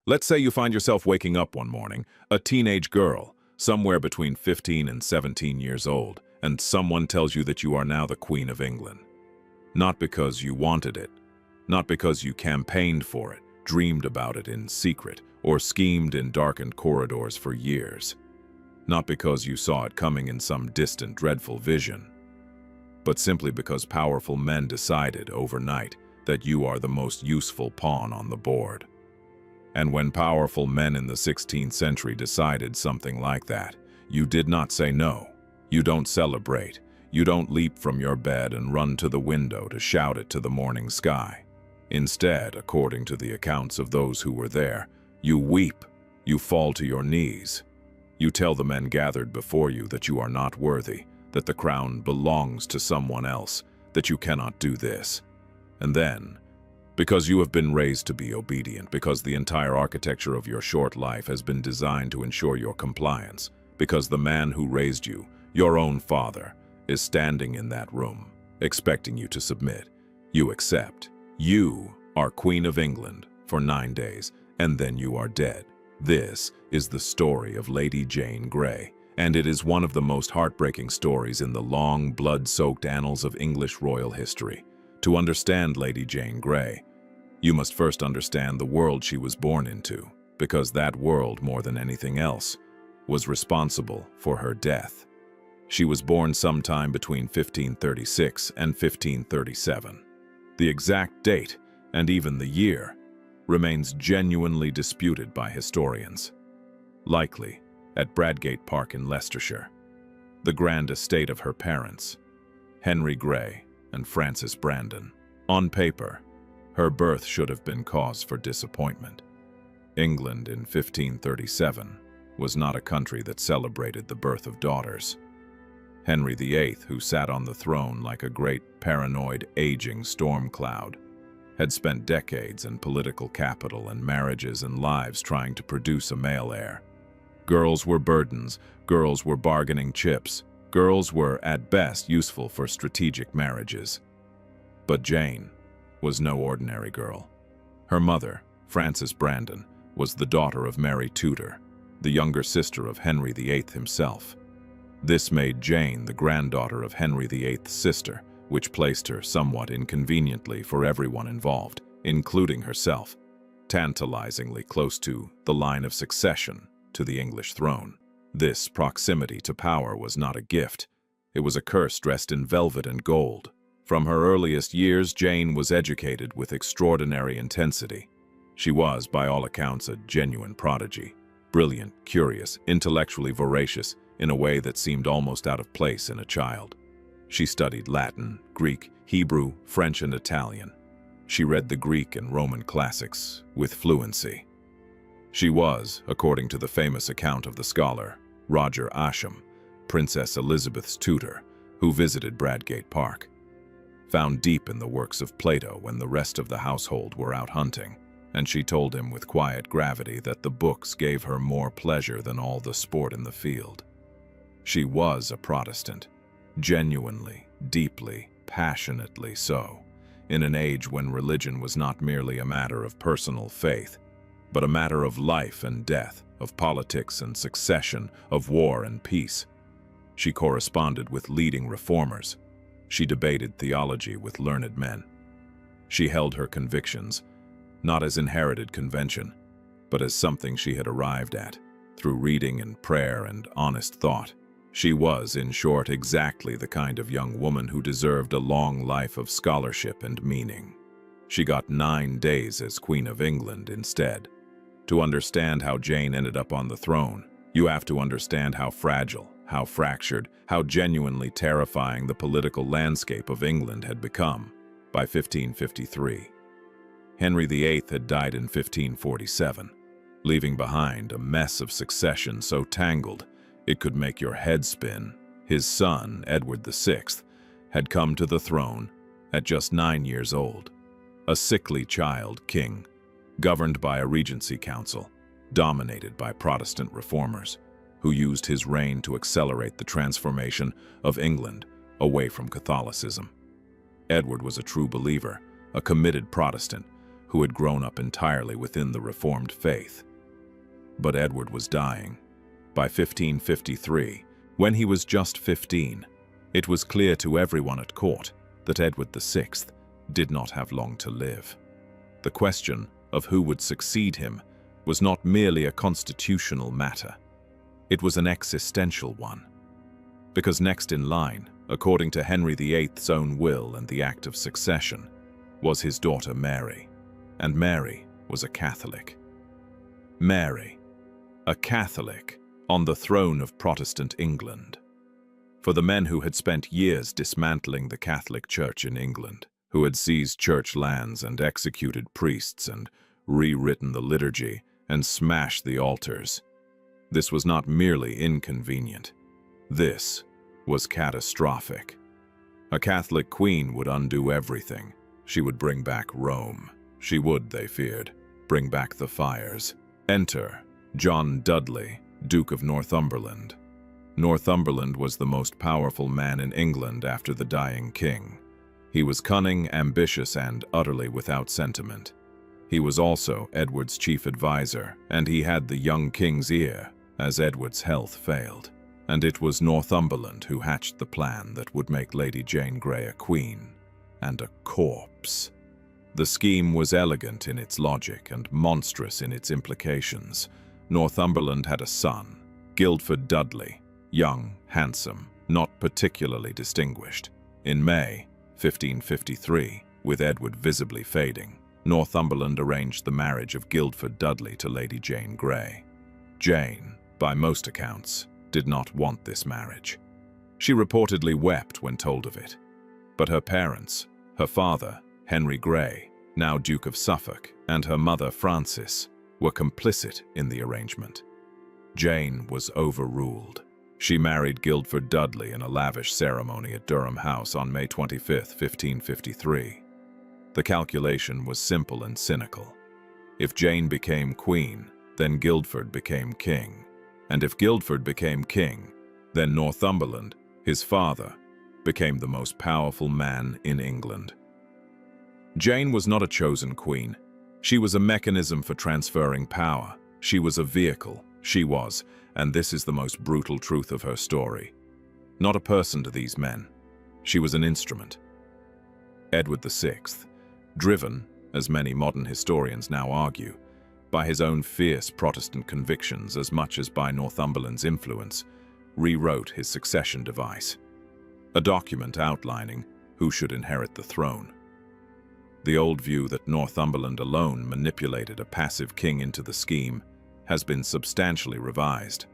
Let's say you find yourself waking up one morning, a teenage girl, somewhere between 15 and 17 years old, and someone tells you that you are now the Queen of England. Not because you wanted it, not because you campaigned for it, dreamed about it in secret, or schemed in darkened corridors for years. Not because you saw it coming in some distant, dreadful vision, but simply because powerful men decided overnight that you are the most useful pawn on the board. And when powerful men in the 16th century decided something like that, you did not say no. You don't celebrate. You don't leap from your bed and run to the window to shout it to the morning sky. Instead, according to the accounts of those who were there, you weep. You fall to your knees. You tell the men gathered before you that you are not worthy, that the crown belongs to someone else, that you cannot do this. And then, because you have been raised to be obedient, because the entire architecture of your short life has been designed to ensure your compliance, because the man who raised you, your own father, is standing in that room, expecting you to submit, you accept. You are Queen of England for 9 days, and then you are dead. This is the story of Lady Jane Grey, and it is one of the most heartbreaking stories in the long, blood-soaked annals of English royal history. To understand Lady Jane Grey, you must first understand the world she was born into, because that world, more than anything else, was responsible for her death. She was born sometime between 1536 and 1537. The exact date, and even the year, remains genuinely disputed by historians. Likely at Bradgate Park in Leicestershire, the grand estate of her parents, Henry Grey and Frances Brandon. On paper, her birth should have been cause for disappointment. England in 1537 was not a country that celebrated the birth of daughters. Henry VIII, who sat on the throne like a great paranoid aging storm cloud, had spent decades in political capital and marriages and lives trying to produce a male heir. Girls were burdens, girls were bargaining chips, girls were, at best, useful for strategic marriages. But Jane was no ordinary girl. Her mother, Frances Brandon, was the daughter of Mary Tudor, the younger sister of Henry VIII himself. This made Jane the granddaughter of Henry VIII's sister, which placed her somewhat inconveniently for everyone involved, including herself, tantalizingly close to the line of succession to the English throne. This proximity to power was not a gift. It was a curse dressed in velvet and gold. From her earliest years, Jane was educated with extraordinary intensity. She was, by all accounts, a genuine prodigy, brilliant, curious, intellectually voracious, in a way that seemed almost out of place in a child. She studied Latin, Greek, Hebrew, French, and Italian. She read the Greek and Roman classics with fluency. She was, according to the famous account of the scholar Roger Ascham, Princess Elizabeth's tutor, who visited Bradgate Park. Found deep in the works of Plato when the rest of the household were out hunting, and she told him with quiet gravity that the books gave her more pleasure than all the sport in the field. She was a Protestant, genuinely, deeply, passionately so, in an age when religion was not merely a matter of personal faith, but a matter of life and death, of politics and succession, of war and peace. She corresponded with leading reformers. She debated theology with learned men. She held her convictions, not as inherited convention, but as something she had arrived at, through reading and prayer and honest thought. She was, in short, exactly the kind of young woman who deserved a long life of scholarship and meaning. She got 9 days as Queen of England instead. To understand how Jane ended up on the throne, you have to understand how fragile, how fractured, how genuinely terrifying the political landscape of England had become by 1553. Henry VIII had died in 1547, leaving behind a mess of succession so tangled it could make your head spin. His son, Edward VI, had come to the throne at just 9 years old, a sickly child king, governed by a regency council, dominated by Protestant reformers, who used his reign to accelerate the transformation of England away from Catholicism. Edward was a true believer, a committed Protestant, who had grown up entirely within the Reformed faith. But Edward was dying. By 1553, when he was just 15, it was clear to everyone at court that Edward VI did not have long to live. The question of who would succeed him was not merely a constitutional matter. It was an existential one. Because next in line, according to Henry VIII's own will and the Act of Succession, was his daughter Mary, and Mary was a Catholic. Mary, a Catholic, on the throne of Protestant England. For the men who had spent years dismantling the Catholic Church in England, who had seized church lands and executed priests and rewritten the liturgy and smashed the altars, this was not merely inconvenient. This was catastrophic. A Catholic queen would undo everything. She would bring back Rome. She would, they feared, bring back the fires. Enter John Dudley, Duke of Northumberland. Northumberland was the most powerful man in England after the dying king. He was cunning, ambitious, and utterly without sentiment. He was also Edward's chief advisor, and he had the young king's ear as Edward's health failed. And it was Northumberland who hatched the plan that would make Lady Jane Grey a queen and a corpse. The scheme was elegant in its logic and monstrous in its implications. Northumberland had a son, Guildford Dudley, young, handsome, not particularly distinguished. In May 1553, with Edward visibly fading, Northumberland arranged the marriage of Guildford Dudley to Lady Jane Grey. Jane, by most accounts, did not want this marriage. She reportedly wept when told of it. But her parents, her father, Henry Grey, now Duke of Suffolk, and her mother, Frances, were complicit in the arrangement. Jane was overruled. She married Guildford Dudley in a lavish ceremony at Durham House on May 25, 1553. The calculation was simple and cynical. If Jane became queen, then Guildford became king. And if Guildford became king, then Northumberland, his father, became the most powerful man in England. Jane was not a chosen queen. She was a mechanism for transferring power. She was a vehicle. She was, and this is the most brutal truth of her story, not a person to these men. She was an instrument. Edward VI, driven, as many modern historians now argue, by his own fierce Protestant convictions as much as by Northumberland's influence, rewrote his succession device, a document outlining who should inherit the throne. The old view that Northumberland alone manipulated a passive king into the scheme has been substantially revised.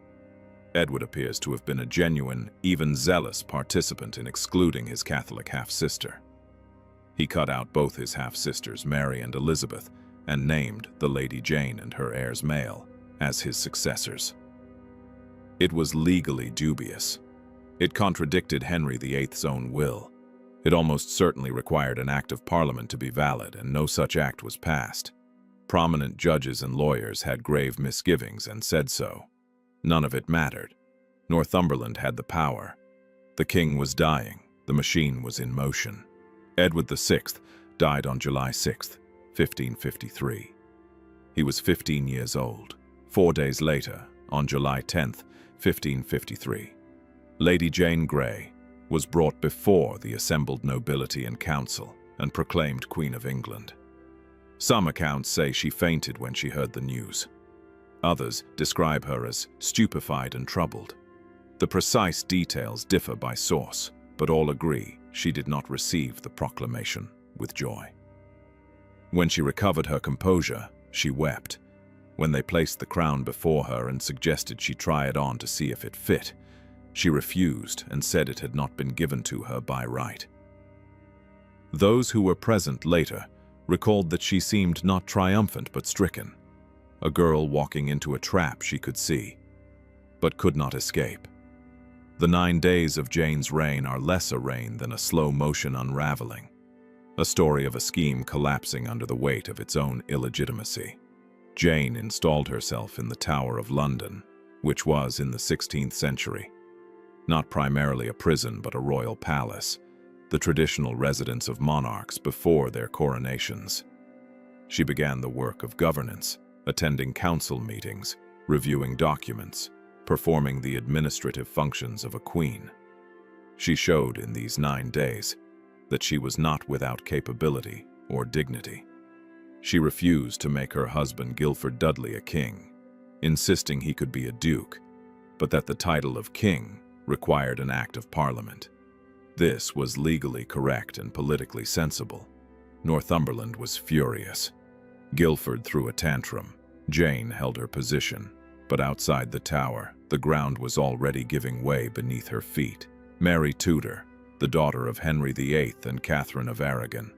Edward appears to have been a genuine, even zealous participant in excluding his Catholic half-sister. He cut out both his half-sisters, Mary and Elizabeth, and named the Lady Jane and her heirs male as his successors. It was legally dubious. It contradicted Henry VIII's own will. It almost certainly required an act of Parliament to be valid, and no such act was passed. Prominent judges and lawyers had grave misgivings and said so. None of it mattered. Northumberland had the power. The king was dying. The machine was in motion. Edward VI died on July 6, 1553. He was 15 years old. 4 days later, on July 10, 1553, Lady Jane Grey was brought before the assembled nobility and council and proclaimed Queen of England. Some accounts say she fainted when she heard the news. Others describe her as stupefied and troubled. The precise details differ by source, but all agree she did not receive the proclamation with joy. When she recovered her composure, she wept. When they placed the crown before her and suggested she try it on to see if it fit, she refused and said it had not been given to her by right. Those who were present later recalled that she seemed not triumphant but stricken, a girl walking into a trap she could see, but could not escape. The 9 days of Jane's reign are less a reign than a slow-motion unraveling, a story of a scheme collapsing under the weight of its own illegitimacy. Jane installed herself in the Tower of London, which was, in the 16th century, not primarily a prison but a royal palace, the traditional residence of monarchs before their coronations. She began the work of governance, attending council meetings, reviewing documents, performing the administrative functions of a queen. She showed in these 9 days that she was not without capability or dignity. She refused to make her husband Guilford Dudley a king, insisting he could be a duke, but that the title of king required an act of parliament. This was legally correct and politically sensible. Northumberland was furious. Guilford threw a tantrum. Jane held her position, but outside the tower, the ground was already giving way beneath her feet. Mary Tudor, the daughter of Henry VIII and Catherine of Aragon,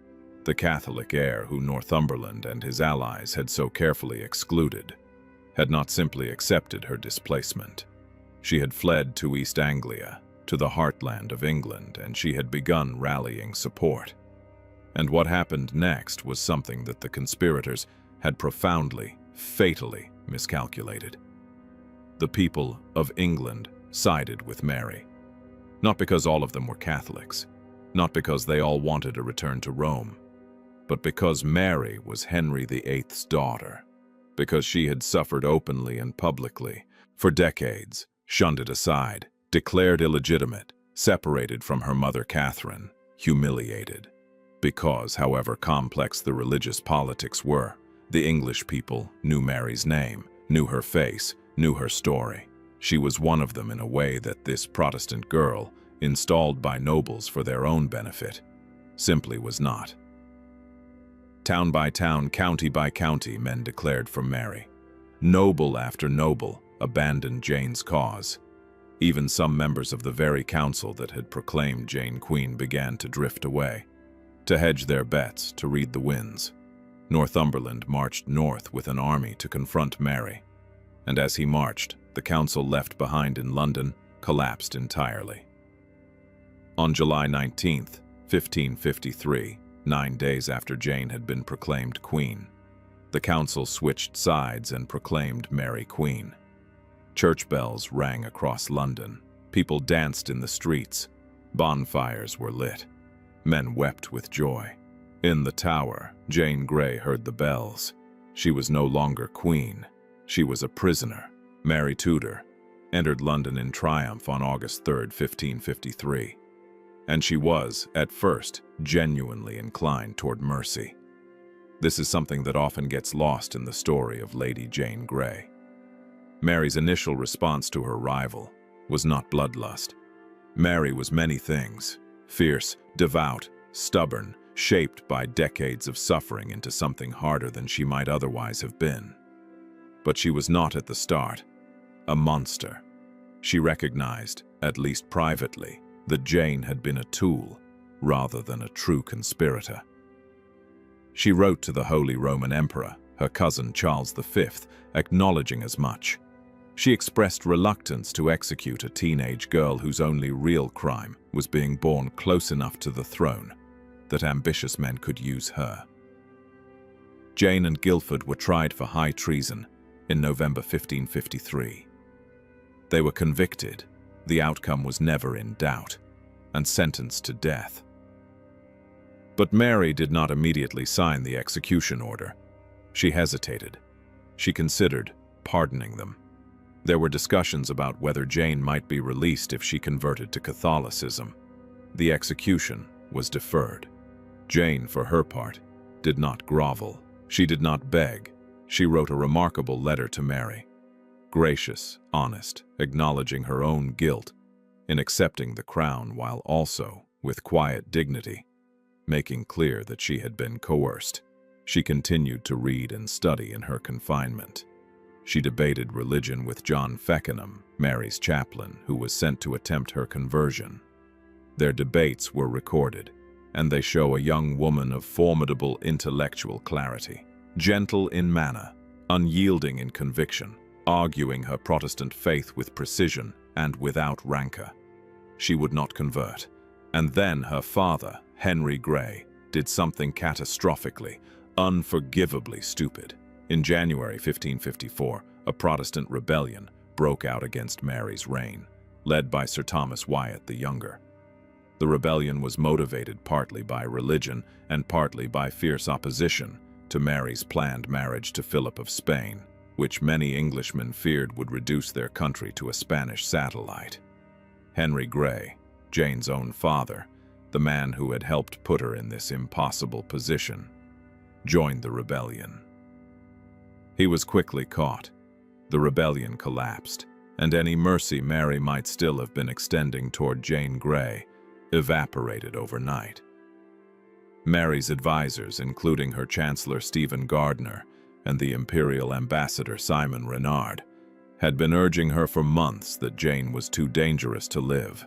the Catholic heir who Northumberland and his allies had so carefully excluded, had not simply accepted her displacement. She had fled to East Anglia, to the heartland of England, and she had begun rallying support. And what happened next was something that the conspirators had profoundly, fatally miscalculated. The people of England sided with Mary. Not because all of them were Catholics, not because they all wanted a return to Rome, but because Mary was Henry VIII's daughter, because she had suffered openly and publicly, for decades, shunned it aside, declared illegitimate, separated from her mother Catherine, humiliated. Because, however complex the religious politics were, the English people knew Mary's name, knew her face, knew her story. She was one of them in a way that this Protestant girl, installed by nobles for their own benefit, simply was not. Town by town, county by county, men declared for Mary. Noble after noble abandoned Jane's cause. Even some members of the very council that had proclaimed Jane queen began to drift away, to hedge their bets, to read the winds. Northumberland marched north with an army to confront Mary, and as he marched, the council left behind in London collapsed entirely. On July 19, 1553, 9 days after Jane had been proclaimed queen, the council switched sides and proclaimed Mary queen. Church bells rang across London. People danced in the streets. Bonfires were lit. Men wept with joy. In the Tower, Jane Grey heard the bells. She was no longer queen. She was a prisoner. Mary Tudor entered London in triumph on August 3, 1553. And she was, at first, genuinely inclined toward mercy. This is something that often gets lost in the story of Lady Jane Grey. Mary's initial response to her rival was not bloodlust. Mary was many things: fierce, devout, stubborn, shaped by decades of suffering into something harder than she might otherwise have been. But she was not at the start a monster. She recognized, at least privately, that Jane had been a tool rather than a true conspirator. She wrote to the Holy Roman Emperor, her cousin Charles V, acknowledging as much. She expressed reluctance to execute a teenage girl whose only real crime was being born close enough to the throne that ambitious men could use her. Jane and Guilford were tried for high treason in November 1553. They were convicted, the outcome was never in doubt, and sentenced to death. But Mary did not immediately sign the execution order. She hesitated. She considered pardoning them. There were discussions about whether Jane might be released if she converted to Catholicism. The execution was deferred. Jane, for her part, did not grovel. She did not beg. She wrote a remarkable letter to Mary. Gracious, honest, acknowledging her own guilt in accepting the crown while also, with quiet dignity, making clear that she had been coerced. She continued to read and study in her confinement. She debated religion with John Feckenham, Mary's chaplain, who was sent to attempt her conversion. Their debates were recorded, and they show a young woman of formidable intellectual clarity, gentle in manner, unyielding in conviction, arguing her Protestant faith with precision and without rancor. She would not convert. And then her father, Henry Grey, did something catastrophically, unforgivably stupid. In January 1554, a Protestant rebellion broke out against Mary's reign, led by Sir Thomas Wyatt the Younger. The rebellion was motivated partly by religion and partly by fierce opposition, to Mary's planned marriage to Philip of Spain, which many Englishmen feared would reduce their country to a Spanish satellite. Henry Grey, Jane's own father, the man who had helped put her in this impossible position, joined the rebellion. He was quickly caught. The rebellion collapsed, and any mercy Mary might still have been extending toward Jane Grey evaporated overnight. Mary's advisors, including her Chancellor Stephen Gardiner and the Imperial Ambassador Simon Renard, had been urging her for months that Jane was too dangerous to live,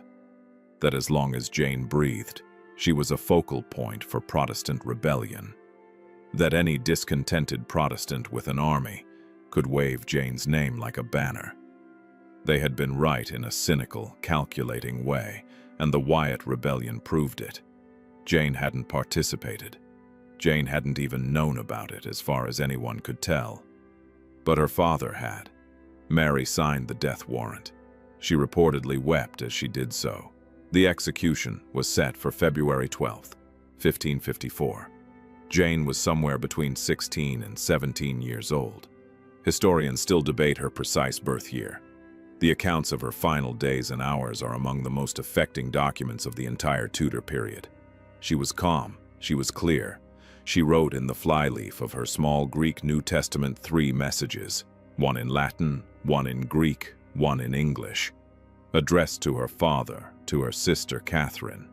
that as long as Jane breathed, she was a focal point for Protestant rebellion, that any discontented Protestant with an army could wave Jane's name like a banner. They had been right in a cynical, calculating way, and the Wyatt Rebellion proved it. Jane hadn't participated. Jane hadn't even known about it, as far as anyone could tell. But her father had. Mary signed the death warrant. She reportedly wept as she did so. The execution was set for February 12, 1554. Jane was somewhere between 16 and 17 years old. Historians still debate her precise birth year. The accounts of her final days and hours are among the most affecting documents of the entire Tudor period. She was calm, she was clear. She wrote in the flyleaf of her small Greek New Testament 3 messages, one in Latin, one in Greek, one in English, addressed to her father, to her sister Catherine,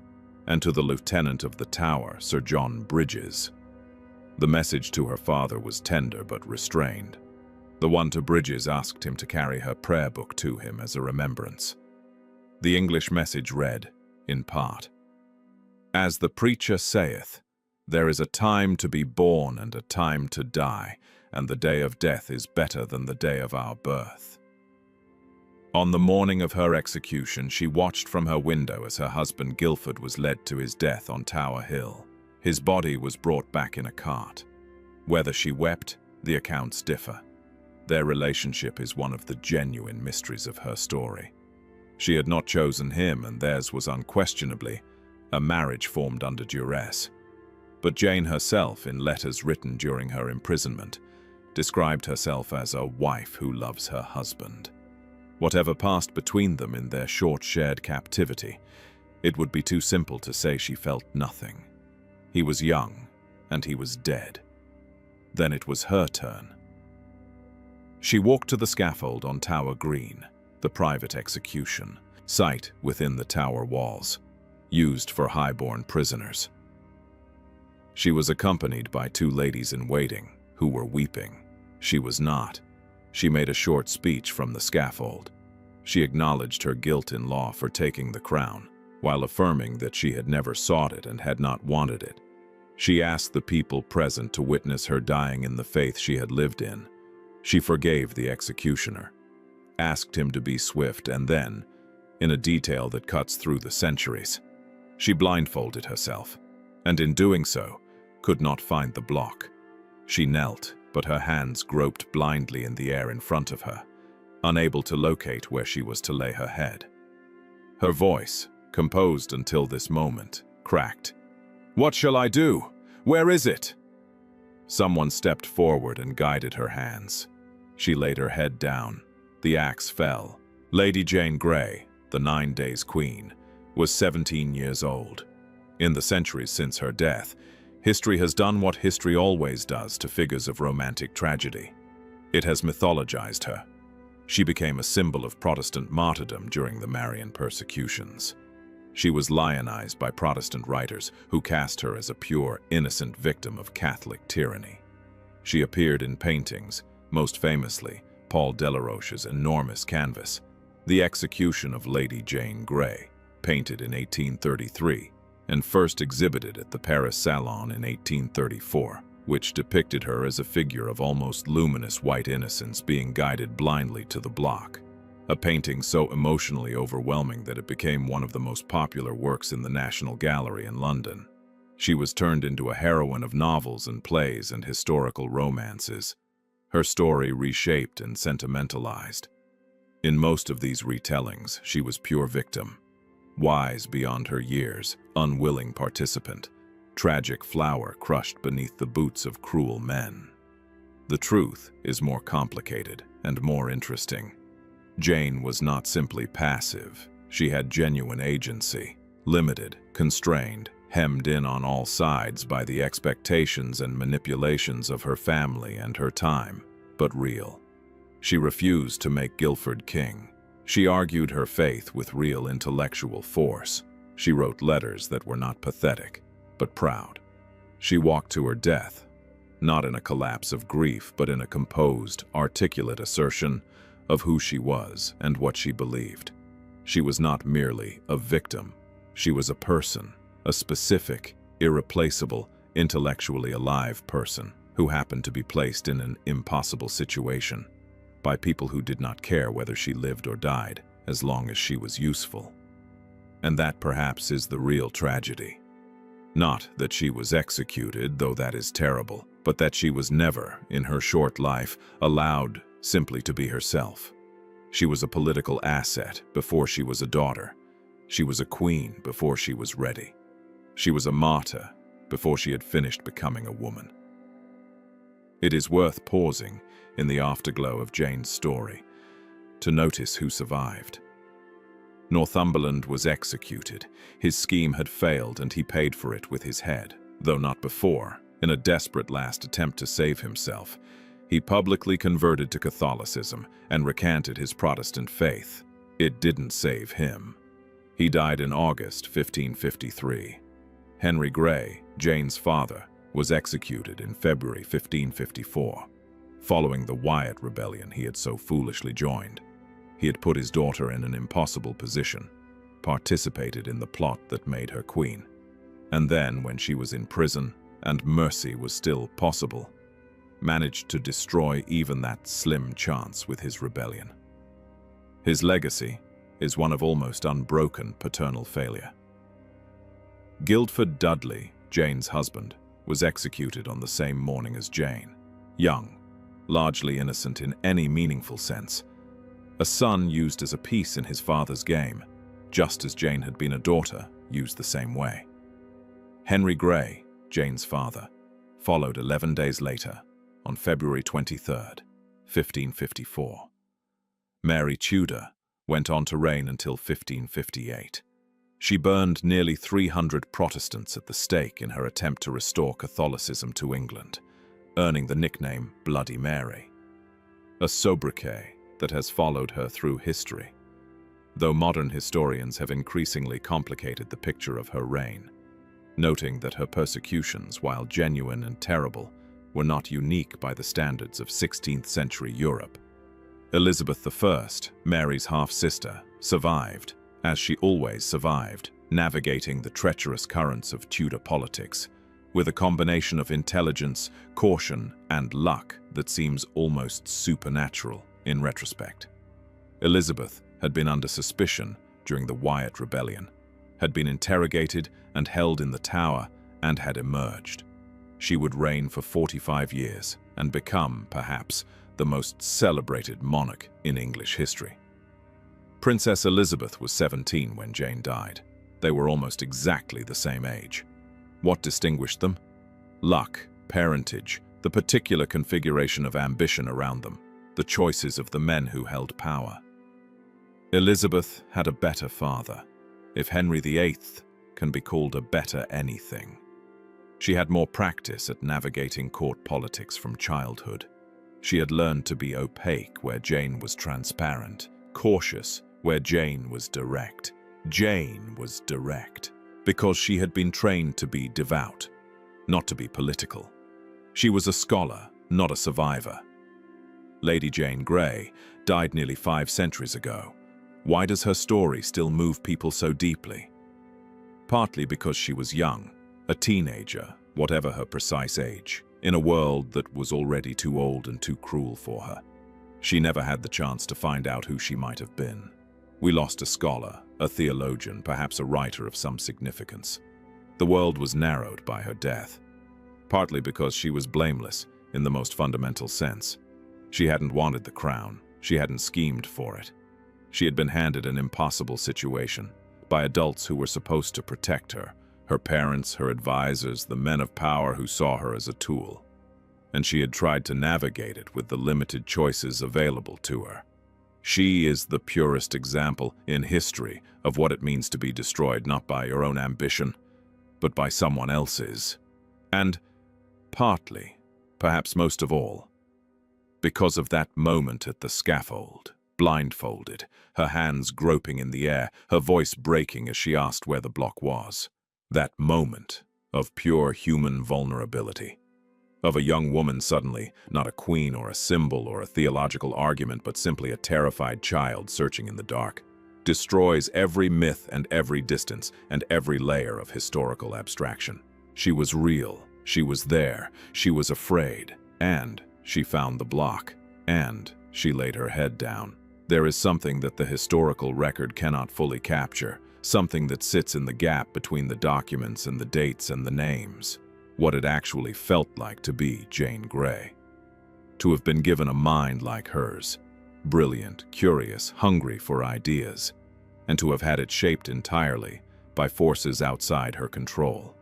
and to the Lieutenant of the Tower, Sir John Bridges. The message to her father was tender but restrained. The one to Bridges asked him to carry her prayer book to him as a remembrance. The English message read, in part, "As the preacher saith, there is a time to be born and a time to die, and the day of death is better than the day of our birth." On the morning of her execution, she watched from her window as her husband Guildford was led to his death on Tower Hill. His body was brought back in a cart. Whether she wept, the accounts differ. Their relationship is one of the genuine mysteries of her story. She had not chosen him, and theirs was unquestionably a marriage formed under duress. But Jane herself, in letters written during her imprisonment, described herself as a wife who loves her husband. Whatever passed between them in their short shared captivity, it would be too simple to say she felt nothing. He was young, and he was dead. Then it was her turn. She walked to the scaffold on Tower Green, the private execution, site within the tower walls, used for high-born prisoners. She was accompanied by 2 ladies-in-waiting, who were weeping. She was not. She made a short speech from the scaffold. She acknowledged her guilt in law for taking the crown, while affirming that she had never sought it and had not wanted it. She asked the people present to witness her dying in the faith she had lived in. She forgave the executioner, asked him to be swift, and then, in a detail that cuts through the centuries, she blindfolded herself, and in doing so, could not find the block. She knelt, but her hands groped blindly in the air in front of her, unable to locate where she was to lay her head. Her voice, composed until this moment, cracked. "What shall I do? Where is it?" Someone stepped forward and guided her hands. She laid her head down. The axe fell. Lady Jane Grey, the 9 Days' Queen, was 17 years old. In the centuries since her death, history has done what history always does to figures of romantic tragedy. It has mythologized her. She became a symbol of Protestant martyrdom during the Marian persecutions. She was lionized by Protestant writers who cast her as a pure, innocent victim of Catholic tyranny. She appeared in paintings, most famously Paul Delaroche's enormous canvas, The Execution of Lady Jane Grey, painted in 1833, and first exhibited at the Paris Salon in 1834, which depicted her as a figure of almost luminous white innocence being guided blindly to the block. A painting so emotionally overwhelming that it became one of the most popular works in the National Gallery in London. She was turned into a heroine of novels and plays and historical romances. Her story reshaped and sentimentalized. In most of these retellings, she was pure victim, wise beyond her years, unwilling participant, tragic flower crushed beneath the boots of cruel men. The truth is more complicated and more interesting. Jane was not simply passive. She had genuine agency, limited, constrained, hemmed in on all sides by the expectations and manipulations of her family and her time, but real. She refused to make Guildford king. She argued her faith with real intellectual force. She wrote letters that were not pathetic, but proud. She walked to her death, not in a collapse of grief, but in a composed, articulate assertion of who she was and what she believed. She was not merely a victim. She was a person, a specific, irreplaceable, intellectually alive person who happened to be placed in an impossible situation by people who did not care whether she lived or died as long as she was useful. And that perhaps is the real tragedy. Not that she was executed, though that is terrible, but that she was never, in her short life, allowed simply to be herself. She was a political asset before she was a daughter. She was a queen before she was ready. She was a martyr before she had finished becoming a woman. It is worth pausing in the afterglow of Jane's story to notice who survived. Northumberland was executed. His scheme had failed and he paid for it with his head, though not before. In a desperate last attempt to save himself, he publicly converted to Catholicism and recanted his Protestant faith. It didn't save him. He died in August 1553. Henry Grey, Jane's father, was executed in February 1554, following the Wyatt rebellion he had so foolishly joined. He had put his daughter in an impossible position, participated in the plot that made her queen, and then, when she was in prison and mercy was still possible, managed to destroy even that slim chance with his rebellion. His legacy is one of almost unbroken paternal failure. Guildford Dudley, Jane's husband, was executed on the same morning as Jane. Young, largely innocent in any meaningful sense, a son used as a piece in his father's game, just as Jane had been a daughter used the same way. Henry Grey, Jane's father, followed 11 days later, on February 23, 1554. Mary Tudor went on to reign until 1558. She burned nearly 300 Protestants at the stake in her attempt to restore Catholicism to England, earning the nickname Bloody Mary, a sobriquet that has followed her through history, though modern historians have increasingly complicated the picture of her reign, noting that her persecutions, while genuine and terrible, were not unique by the standards of 16th century Europe. Elizabeth I, Mary's half-sister, survived, as she always survived, navigating the treacherous currents of Tudor politics, with a combination of intelligence, caution, and luck that seems almost supernatural in retrospect. Elizabeth had been under suspicion during the Wyatt rebellion, had been interrogated and held in the Tower, and had emerged. She would reign for 45 years and become, perhaps, the most celebrated monarch in English history. Princess Elizabeth was 17 when Jane died. They were almost exactly the same age. What distinguished them? Luck, parentage, the particular configuration of ambition around them, the choices of the men who held power. Elizabeth had a better father, if Henry VIII can be called a better anything. She had more practice at navigating court politics from childhood. She had learned to be opaque where Jane was transparent, cautious where Jane was direct. Jane was direct because she had been trained to be devout, not to be political. She was a scholar, not a survivor. Lady Jane Grey died nearly 5 centuries ago. Why does her story still move people so deeply? Partly because she was young, a teenager, whatever her precise age, in a world that was already too old and too cruel for her. She never had the chance to find out who she might have been. We lost a scholar, a theologian, perhaps a writer of some significance. The world was narrowed by her death, partly because she was blameless in the most fundamental sense. She hadn't wanted the crown. She hadn't schemed for it. She had been handed an impossible situation by adults who were supposed to protect her, Her parents, her advisors, the men of power who saw her as a tool. And she had tried to navigate it with the limited choices available to her. She is the purest example in history of what it means to be destroyed not by your own ambition, but by someone else's. And partly, perhaps most of all, because of that moment at the scaffold, blindfolded, her hands groping in the air, her voice breaking as she asked where the block was. That moment of pure human vulnerability. Of a young woman suddenly, not a queen or a symbol or a theological argument, but simply a terrified child searching in the dark, destroys every myth and every distance and every layer of historical abstraction. She was real, she was there, she was afraid, and she found the block, and she laid her head down. There is something that the historical record cannot fully capture, something that sits in the gap between the documents and the dates and the names. What it actually felt like to be Jane Grey. To have been given a mind like hers, brilliant, curious, hungry for ideas, and to have had it shaped entirely by forces outside her control.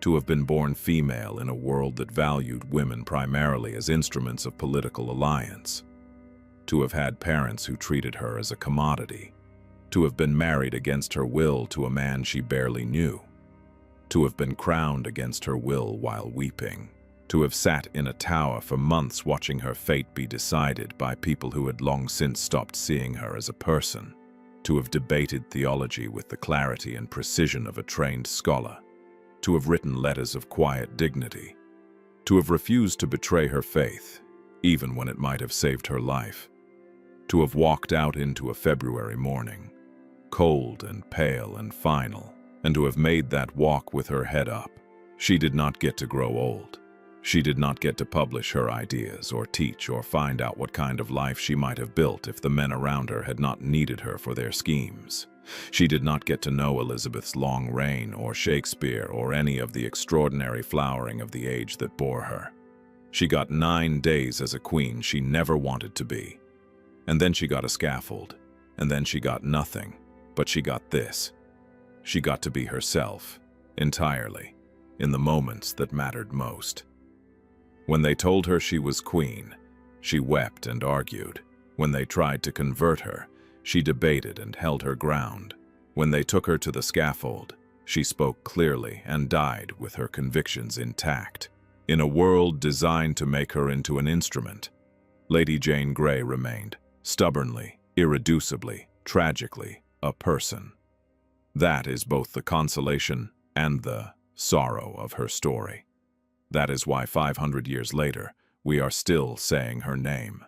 To have been born female in a world that valued women primarily as instruments of political alliance. To have had parents who treated her as a commodity. To have been married against her will to a man she barely knew. To have been crowned against her will while weeping. To have sat in a tower for months watching her fate be decided by people who had long since stopped seeing her as a person. To have debated theology with the clarity and precision of a trained scholar. To have written letters of quiet dignity. To have refused to betray her faith, even when it might have saved her life. To have walked out into a February morning, cold and pale and final, and to have made that walk with her head up. She did not get to grow old. She did not get to publish her ideas or teach or find out what kind of life she might have built if the men around her had not needed her for their schemes. She did not get to know Elizabeth's long reign or Shakespeare or any of the extraordinary flowering of the age that bore her. She got 9 days as a queen she never wanted to be. And then she got a scaffold. And then she got nothing. But she got this. She got to be herself, entirely, in the moments that mattered most. When they told her she was queen, she wept and argued. When they tried to convert her, she debated and held her ground. When they took her to the scaffold, she spoke clearly and died with her convictions intact. In a world designed to make her into an instrument, Lady Jane Grey remained, stubbornly, irreducibly, tragically, a person. That is both the consolation and the sorrow of her story. That is why 500 years later, we are still saying her name.